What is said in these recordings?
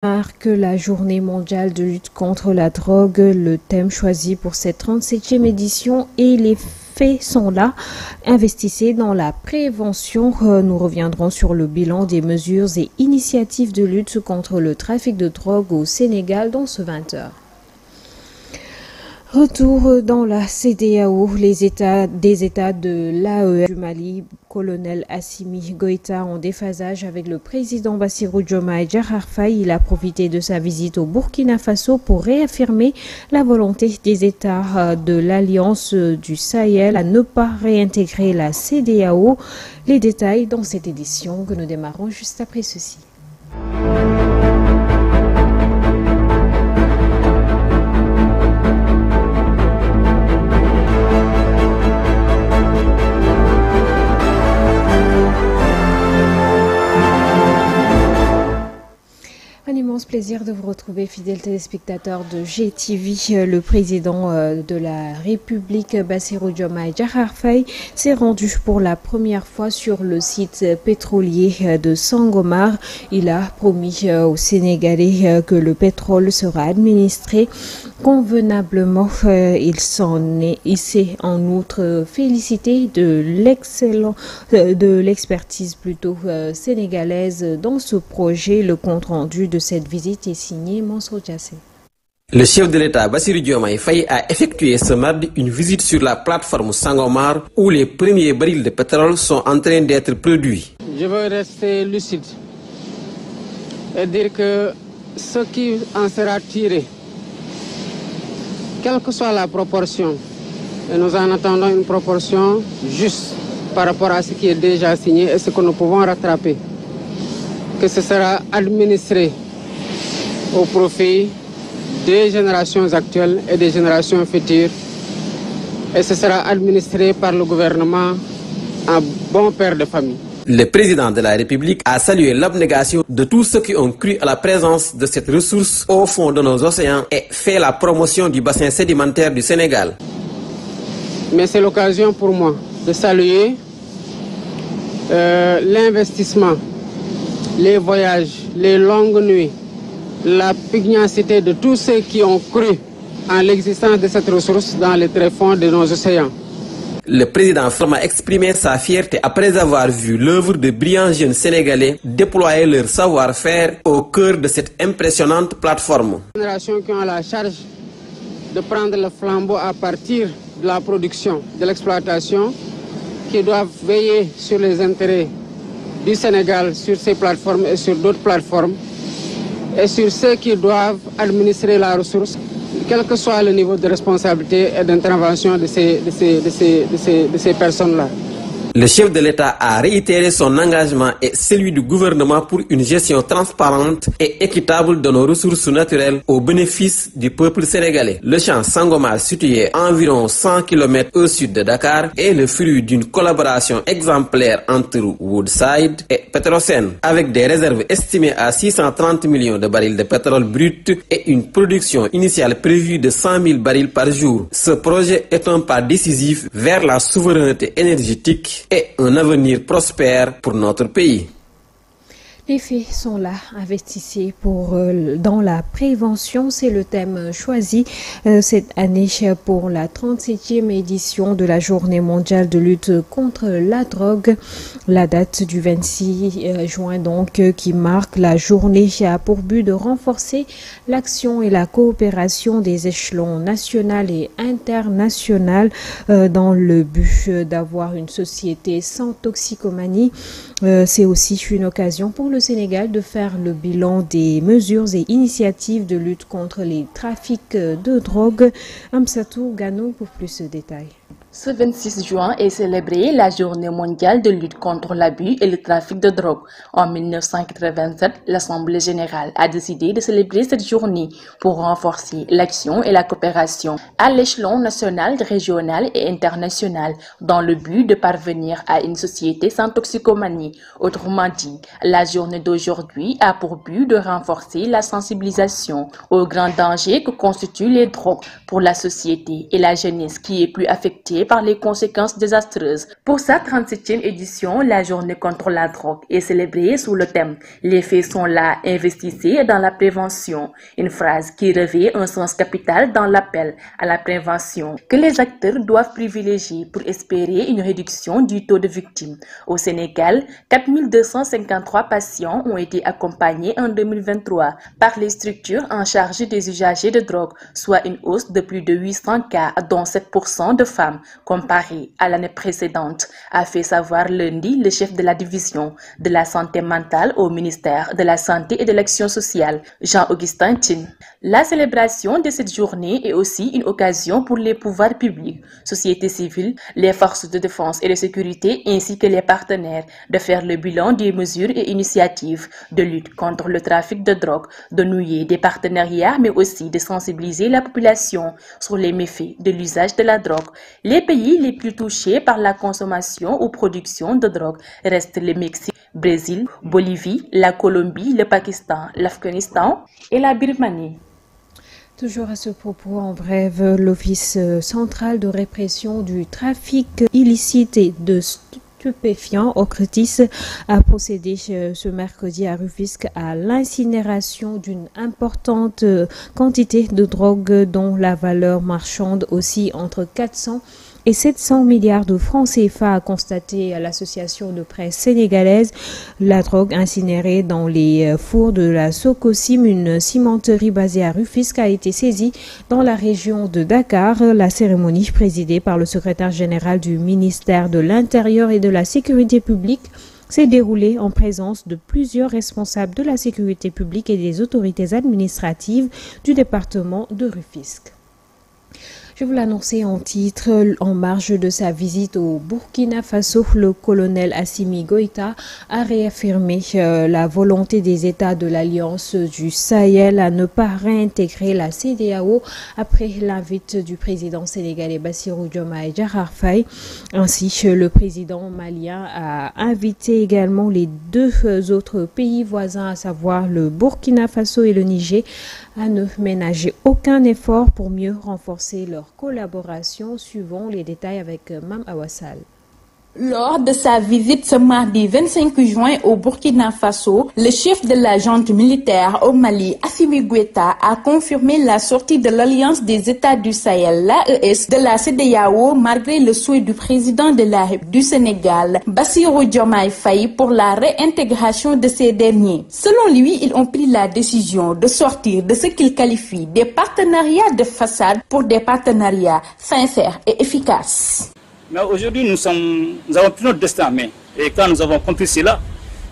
Marque la journée mondiale de lutte contre la drogue. Le thème choisi pour cette 37e édition et les faits sont là. Investissez dans la prévention. Nous reviendrons sur le bilan des mesures et initiatives de lutte contre le trafic de drogue au Sénégal dans ce 20h. Retour dans la CEDEAO, des États de l'AES du Mali, colonel Assimi Goïta en déphasage avec le président Bassirou Diomaye Diakhar Faye. Il a profité de sa visite au Burkina Faso pour réaffirmer la volonté des États de l'Alliance du Sahel à ne pas réintégrer la CEDEAO. Les détails dans cette édition que nous démarrons juste après ceci. Un immense plaisir de vous retrouver, fidèles téléspectateurs de GTV. Le président de la République, Bassirou Diomaye Diakhar Faye, s'est rendu pour la première fois sur le site pétrolier de Sangomar. Il a promis aux Sénégalais que le pétrole sera administré convenablement. Il s'est en outre félicité de l'expertise sénégalaise dans ce projet. Le compte rendu de cette visite est signé Mansour Diassé. Le chef de l'État, Bassirou Diomaye Faye, a effectué ce mardi une visite sur la plateforme Sangomar où les premiers barils de pétrole sont en train d'être produits. Je veux rester lucide et dire que ce qui en sera tiré, quelle que soit la proportion, et nous en attendons une proportion juste par rapport à ce qui est déjà signé et ce que nous pouvons rattraper, que ce sera administré au profit des générations actuelles et des générations futures, et ce sera administré par le gouvernement en bon père de famille. Le président de la République a salué l'abnégation de tous ceux qui ont cru à la présence de cette ressource au fond de nos océans et fait la promotion du bassin sédimentaire du Sénégal. Mais c'est l'occasion pour moi de saluer l'investissement, les voyages, les longues nuits, la pugnacité de tous ceux qui ont cru en l'existence de cette ressource dans les tréfonds de nos océans. Le président a exprimé sa fierté après avoir vu l'œuvre de brillants jeunes Sénégalais déployer leur savoir-faire au cœur de cette impressionnante plateforme. Les générations qui ont la charge de prendre le flambeau à partir de la production, de l'exploitation, qui doivent veiller sur les intérêts du Sénégal, sur ces plateformes et sur d'autres plateformes, et sur ceux qui doivent administrer la ressource, quel que soit le niveau de responsabilité et d'intervention de ces personnes-là. Le chef de l'État a réitéré son engagement et celui du gouvernement pour une gestion transparente et équitable de nos ressources naturelles au bénéfice du peuple sénégalais. Le champ Sangomar, situé à environ 100 km au sud de Dakar, est le fruit d'une collaboration exemplaire entre Woodside et Petrosen, avec des réserves estimées à 630 millions de barils de pétrole brut et une production initiale prévue de 100 000 barils par jour. Ce projet est un pas décisif vers la souveraineté énergétique et un avenir prospère pour notre pays. Les faits sont là, investissez dans la prévention, c'est le thème choisi cette année pour la 37e édition de la Journée mondiale de lutte contre la drogue. La date du 26 juin donc qui marque la journée a pour but de renforcer l'action et la coopération des échelons national et international dans le but d'avoir une société sans toxicomanie. C'est aussi une occasion pour le Sénégal de faire le bilan des mesures et initiatives de lutte contre les trafics de drogue. Amsatou Gano pour plus de détails. Ce 26 juin est célébrée la Journée mondiale de lutte contre l'abus et le trafic de drogue. En 1987, l'Assemblée générale a décidé de célébrer cette journée pour renforcer l'action et la coopération à l'échelon national, régional et international dans le but de parvenir à une société sans toxicomanie. Autrement dit, la journée d'aujourd'hui a pour but de renforcer la sensibilisation aux grands dangers que constituent les drogues pour la société et la jeunesse qui est plus affectée affligés par les conséquences désastreuses. Pour sa 37e édition, la journée contre la drogue est célébrée sous le thème « Les faits sont là, investissez dans la prévention », une phrase qui revêt un sens capital dans l'appel à la prévention que les acteurs doivent privilégier pour espérer une réduction du taux de victimes. Au Sénégal, 4253 patients ont été accompagnés en 2023 par les structures en charge des usagers de drogue, soit une hausse de plus de 800 cas, dont 7% de femmes, comparé à l'année précédente, a fait savoir lundi le chef de la division de la santé mentale au ministère de la Santé et de l'Action sociale, Jean-Augustin Tine. La célébration de cette journée est aussi une occasion pour les pouvoirs publics, société civile, les forces de défense et de sécurité ainsi que les partenaires de faire le bilan des mesures et initiatives de lutte contre le trafic de drogue, de nouer des partenariats mais aussi de sensibiliser la population sur les méfaits de l'usage de la drogue. Les pays les plus touchés par la consommation ou production de drogue restent le Mexique, Brésil, Bolivie, la Colombie, le Pakistan, l'Afghanistan et la Birmanie. Toujours à ce propos, en bref, l'Office central de répression du trafic illicite et de stupéfiants, OCRTIS, a procédé ce mercredi à Rufisque à l'incinération d'une importante quantité de drogue dont la valeur marchande oscille entre 400 et 700 milliards de francs CFA, a constaté l'association de presse sénégalaise. La drogue incinérée dans les fours de la Socosim, une cimenterie basée à Rufisque, a été saisie dans la région de Dakar. La cérémonie, présidée par le secrétaire général du ministère de l'Intérieur et de la Sécurité publique, s'est déroulée en présence de plusieurs responsables de la sécurité publique et des autorités administratives du département de Rufisque. Je vous l'annonçais en titre, en marge de sa visite au Burkina Faso, le colonel Assimi Goïta a réaffirmé la volonté des États de l'Alliance du Sahel à ne pas réintégrer la CEDEAO après l'invite du président sénégalais Bassirou Diomaye Diakhar Faye. Ainsi, le président malien a invité également les deux autres pays voisins, à savoir le Burkina Faso et le Niger, à ne ménager aucun effort pour mieux renforcer leur collaboration, suivant les détails avec Mam Awassal. Lors de sa visite ce mardi 25 juin au Burkina Faso, le chef de la junte militaire au Mali, Assimi Goïta, a confirmé la sortie de l'Alliance des États du Sahel, l'AES, de la CEDEAO, malgré le souhait du président de la République du Sénégal, Bassirou Diomaye Faye, pour la réintégration de ces derniers. Selon lui, ils ont pris la décision de sortir de ce qu'il qualifie des partenariats de façade pour des partenariats sincères et efficaces. Mais aujourd'hui, nous avons pris notre destin en main. Et quand nous avons compris cela,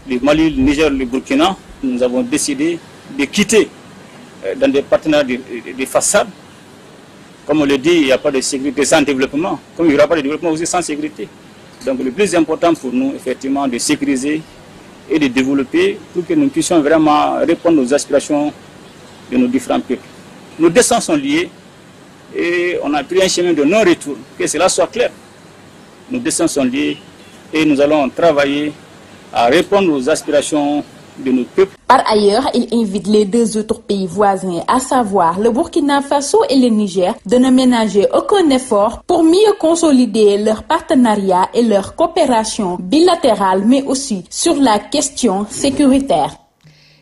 le Mali, le Niger, le Burkina, nous avons décidé de quitter dans des partenariats de façade. Comme on le dit, il n'y a pas de sécurité sans développement. Comme il n'y aura pas de développement aussi sans sécurité. Donc le plus important pour nous, effectivement, de sécuriser et de développer pour que nous puissions vraiment répondre aux aspirations de nos différents peuples. Nos destins sont liés et on a pris un chemin de non-retour, que cela soit clair. Nos destins sont liés et nous allons travailler à répondre aux aspirations de nos peuples. Par ailleurs, il invite les deux autres pays voisins, à savoir le Burkina Faso et le Niger, de ne ménager aucun effort pour mieux consolider leur partenariat et leur coopération bilatérale, mais aussi sur la question sécuritaire.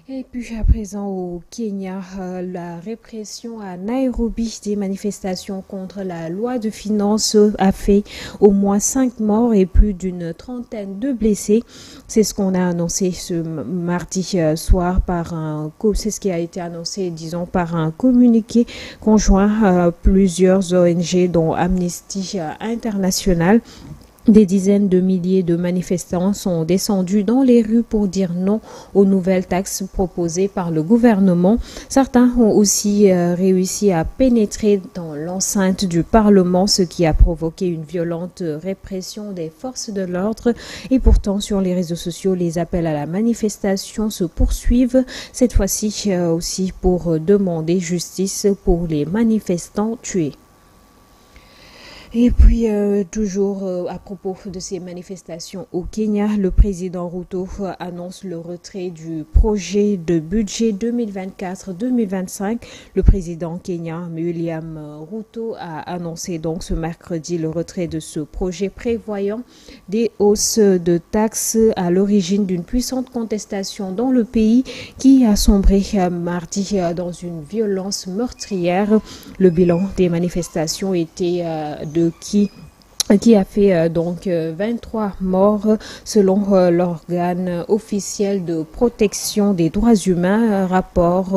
Et puis à présent au Kenya, la répression à Nairobi des manifestations contre la loi de finances a fait au moins 5 morts et plus d'une trentaine de blessés. C'est ce qu'on a annoncé ce mardi soir c'est ce qui a été annoncé, disons, par un communiqué conjoint plusieurs ONG dont Amnesty International. Des dizaines de milliers de manifestants sont descendus dans les rues pour dire non aux nouvelles taxes proposées par le gouvernement. Certains ont aussi réussi à pénétrer dans l'enceinte du Parlement, ce qui a provoqué une violente répression des forces de l'ordre. Et pourtant, sur les réseaux sociaux, les appels à la manifestation se poursuivent, cette fois-ci aussi pour demander justice pour les manifestants tués. Et puis, toujours à propos de ces manifestations au Kenya, le président Ruto annonce le retrait du projet de budget 2024-2025. Le président kenyan William Ruto a annoncé donc ce mercredi le retrait de ce projet prévoyant des hausses de taxes à l'origine d'une puissante contestation dans le pays qui a sombré mardi dans une violence meurtrière. Le bilan des manifestations était qui a fait donc 23 morts selon l'organe officiel de protection des droits humains, rapporte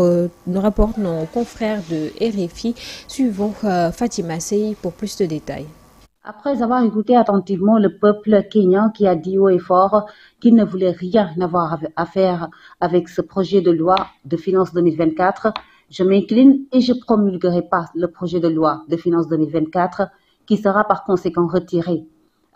nos confrères de RFI. Suivons Fatima Sey pour plus de détails. Après avoir écouté attentivement le peuple kenyan qui a dit haut et fort qu'il ne voulait rien avoir à faire avec ce projet de loi de finances 2024, je m'incline et je promulguerai pas le projet de loi de finances 2024 qui sera par conséquent retiré,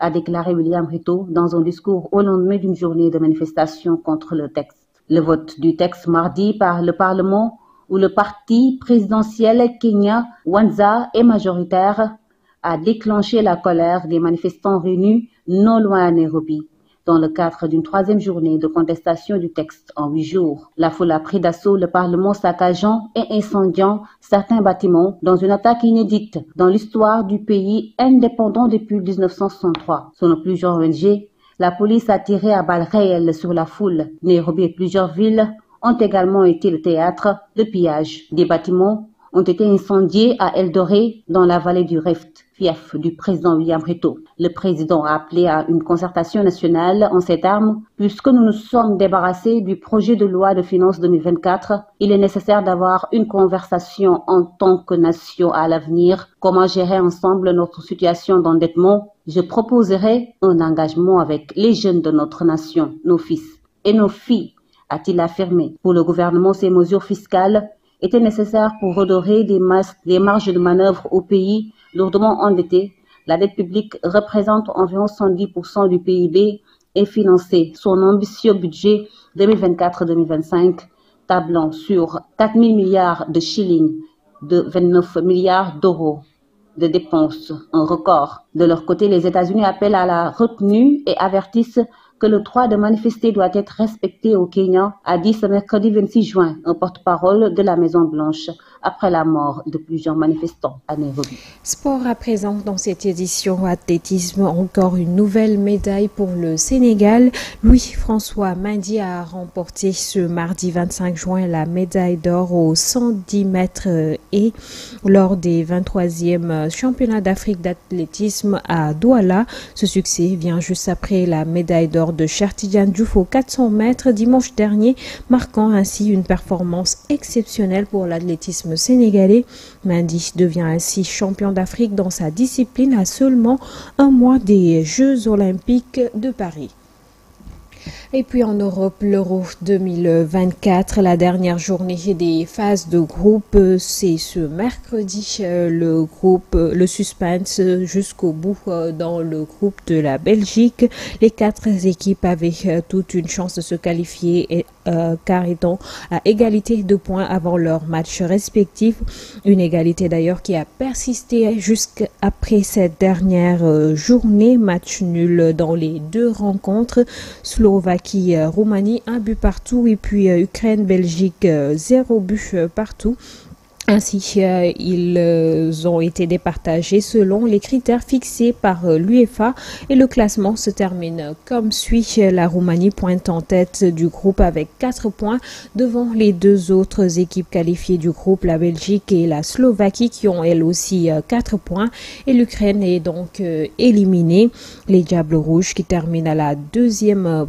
a déclaré William Ruto dans un discours au lendemain d'une journée de manifestation contre le texte. Le vote du texte mardi par le Parlement où le parti présidentiel Kenya Wanza est majoritaire a déclenché la colère des manifestants réunis non loin à Nairobi. Dans le cadre d'une troisième journée de contestation du texte en 8 jours, la foule a pris d'assaut le Parlement, saccageant et incendiant certains bâtiments dans une attaque inédite dans l'histoire du pays indépendant depuis 1963. Selon plusieurs ONG, la police a tiré à balles réelles sur la foule. Nairobi et plusieurs villes ont également été le théâtre de pillages. Des bâtiments ont été incendiés à Eldoré dans la vallée du Rift, fief du président William Ruto. Le président a appelé à une concertation nationale en ces termes. Puisque nous nous sommes débarrassés du projet de loi de finances 2024, il est nécessaire d'avoir une conversation en tant que nation à l'avenir. Comment gérer ensemble notre situation d'endettement? Je proposerai un engagement avec les jeunes de notre nation, nos fils et nos filles, a-t-il affirmé. Pour le gouvernement, ces mesures fiscales étaient nécessaires pour redorer des marges de manœuvre au pays lourdement endetté. La dette publique représente environ 110% du PIB et financer son ambitieux budget 2024-2025, tablant sur 4 000 milliards de shillings, de 29 milliards d'euros de dépenses, un record. De leur côté, les États-Unis appellent à la retenue et avertissent que le droit de manifester doit être respecté au Kenya, a dit ce mercredi 26 juin un porte-parole de la Maison-Blanche après la mort de plusieurs manifestants à Nairobi. Sport à présent dans cette édition athlétisme, encore une nouvelle médaille pour le Sénégal. Louis-François Mendy a remporté ce mardi 25 juin la médaille d'or aux 110 mètres et lors des 23e championnats d'Afrique d'athlétisme à Douala. Ce succès vient juste après la médaille d'or de Cheikh Tidiane Diouf aux 400 mètres dimanche dernier, marquant ainsi une performance exceptionnelle pour l'athlétisme sénégalais. Mendy devient ainsi champion d'Afrique dans sa discipline à seulement un mois des Jeux olympiques de Paris. Et puis en Europe, l'Euro 2024, la dernière journée des phases de groupe, c'est ce mercredi. Le suspense jusqu'au bout dans le groupe de la Belgique. Les 4 équipes avaient toute une chance de se qualifier car étant à égalité de points avant leur match respectif. Une égalité d'ailleurs qui a persisté jusqu'après cette dernière journée. Match nul dans les 2 rencontres. Slovaquie-Roumanie, 1 but partout. Et puis Ukraine-Belgique, 0 but partout. Ainsi, ils ont été départagés selon les critères fixés par l'UEFA et le classement se termine comme suit. La Roumanie pointe en tête du groupe avec 4 points devant les 2 autres équipes qualifiées du groupe, la Belgique et la Slovaquie qui ont elles aussi 4 points et l'Ukraine est donc éliminée. Les Diables Rouges qui terminent à la 2e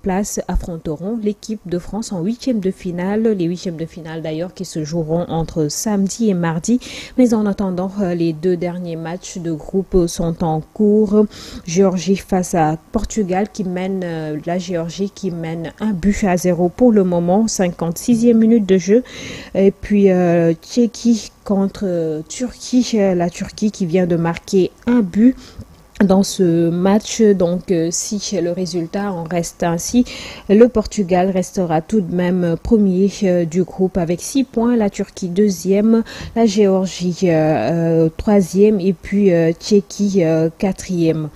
place affronteront l'équipe de France en 8e de finale. Les 8e de finale d'ailleurs qui se joueront entre samedi et mardi, mais en attendant, les 2 derniers matchs de groupe sont en cours. Géorgie face à Portugal qui mène, la Géorgie qui mène 1 but à 0 pour le moment, 56e minute de jeu. Et puis Tchéquie contre Turquie, la Turquie qui vient de marquer 1 but. dans ce match. Donc si le résultat en reste ainsi, le Portugal restera tout de même premier du groupe avec 6 points, la Turquie deuxième, la Géorgie troisième et puis Tchéquie quatrième.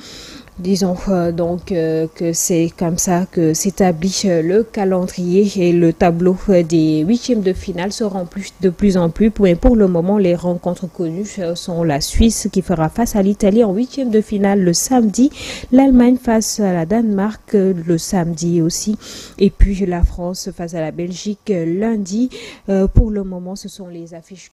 Disons donc que c'est comme ça que s'établit le calendrier et le tableau des huitièmes de finale se remplit de plus en plus. Mais pour le moment, les rencontres connues sont la Suisse qui fera face à l'Italie en huitième de finale le samedi, l'Allemagne face à la Danemark le samedi aussi, et puis la France face à la Belgique lundi. Pour le moment, ce sont les affiches